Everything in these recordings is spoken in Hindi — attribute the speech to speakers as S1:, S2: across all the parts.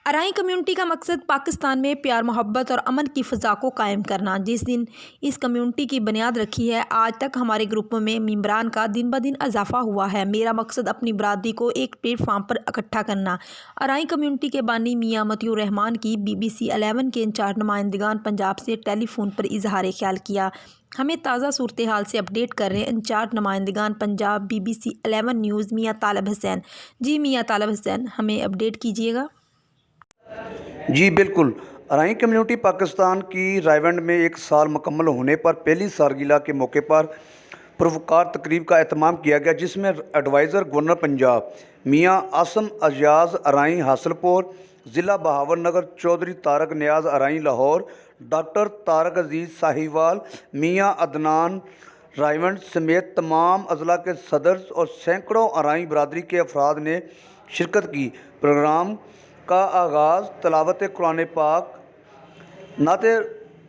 S1: अराई कम्युनिटी का मकसद पाकिस्तान में प्यार मोहब्बत और अमन की फ़ज़ा को कायम करना। जिस दिन इस कम्युनिटी की बुनियाद रखी है, आज तक हमारे ग्रुप में मेंबरान का दिन ब दिन इजाफा हुआ है। मेरा मकसद अपनी बरादरी को एक प्लेटफार्म पर इकट्ठा करना। अराई कम्युनिटी के बानी मियाँ मतियुर रहमान की BBC 11 के इंचार्ज नुमाइंदगान पंजाब से टेलीफोन पर इजहार ख्याल किया। हमें ताज़ा सूरत हाल से अपडेट कर रहे हैं इंचार्ज नुमाइंदगान पंजाब BBC 11 न्यूज़ मियाँ तालब हुसैन। जी मियाँ तालब हुसैन, हमें अपडेट कीजिएगा।
S2: जी बिल्कुल। अराई कम्युनिटी पाकिस्तान की रायवंड में 1 साल मुकम्मल होने पर पहली सालगिरह के मौके पर पुरवकार तकरीब का एहतमाम किया गया, जिसमें एडवाइज़र गवर्नर पंजाब मियाँ आसम अजाज अराई हासिलपुर, ज़िला बहावलनगर चौधरी तारक नियाज अराई लाहौर, डॉक्टर तारक अजीज़ साहिवाल, मियाँ अदनान रायवंड समेत तमाम अजला के सदर और सैकड़ों अराई बरादरी के अफराद ने शिरकत की। प्रोग्राम का आगाज़ तिलावत कुरान पाक, नाते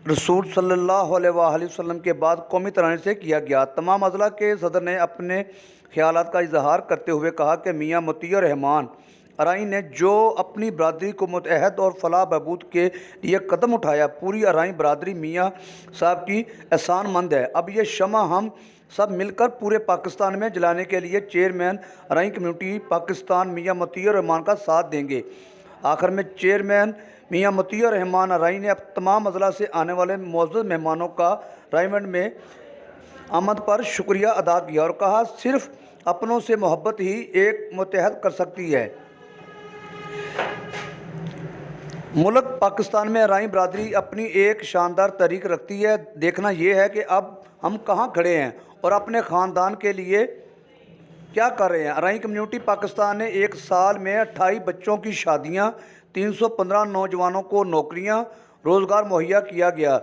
S2: रसूल सल्लल्लाहु अलैहि वसल्लम के बाद कौमी तराने से किया गया। तमाम अजला के सदर ने अपने ख्यालात का इजहार करते हुए कहा कि मियाँ मतियुर रहमान अराई ने जो अपनी बरादरी को मुतहद और फलाह बहबूद के लिए कदम उठाया, पूरी अराई बरादरी मियाँ साहब की एहसानमंद है। अब ये शमा हम सब मिलकर पूरे पाकिस्तान में जलाने के लिए चेयरमैन अराई कम्युनिटी पाकिस्तान मियाँ मतियुर रहमान का साथ देंगे। आखिर में चेयरमैन मियाँ मतियुर रहमान अराई ने अब तमाम अजला से आने वाले मुअज़्ज़ज़ मेहमानों का रायवंड में आमद पर शुक्रिया अदा किया और कहा, सिर्फ अपनों से मोहब्बत ही एक मुत्तहद कर सकती है। मुल्क पाकिस्तान में अराई बरादरी अपनी एक शानदार तारीख रखती है। देखना यह है कि अब हम कहाँ खड़े हैं और अपने ख़ानदान के लिए क्या कर रहे हैं। अराई कम्युनिटी पाकिस्तान ने 1 साल में 28 बच्चों की शादियां, 315 नौजवानों को नौकरियां, रोज़गार मुहैया किया गया।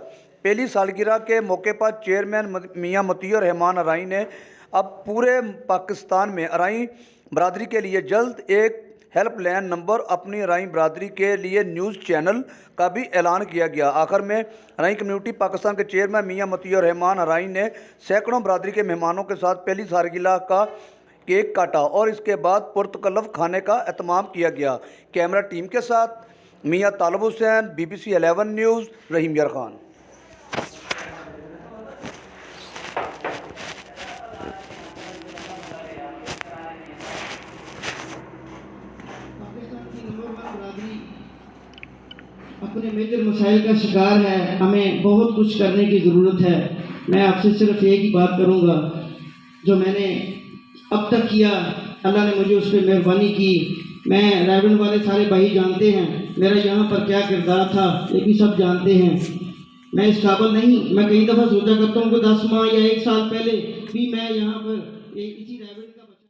S2: पहली सालगिरह के मौके पर चेयरमैन मियाँ मतियुर रहमान अराई ने अब पूरे पाकिस्तान में अराई बरादरी के लिए जल्द एक हेल्पलाइन नंबर अपनी अराई बरादरी के लिए न्यूज़ चैनल का भी ऐलान किया गया। आखिर में अराई कम्युनिटी पाकिस्तान के चेयरमैन मियाँ मतियुर रहमान अराई ने सैकड़ों बरादरी के मेहमानों के साथ पहली सालगिरह का केक काटा और इसके बाद पुरतकल्लफ खाने का एहतमाम किया गया। कैमरा टीम के साथ मियाँ तालब हुसैन, BBC 11 न्यूज़, रहीम यार खान।
S3: अपने मेजर मसाइल का शिकार है, हमें बहुत कुछ करने की ज़रूरत है। मैं आपसे सिर्फ एक ही बात करूँगा, जो मैंने अब तक किया, अल्लाह ने मुझे उस पर मेहरबानी की। मैं रायवंड वाले सारे भाई जानते हैं मेरा यहाँ पर क्या किरदार था, ये भी सब जानते हैं। मैं इस काबिल नहीं, मैं कई दफ़ा सोचा करता हूँ कि 10 माह या 1 साल पहले भी मैं यहाँ पर इसी रायवंड का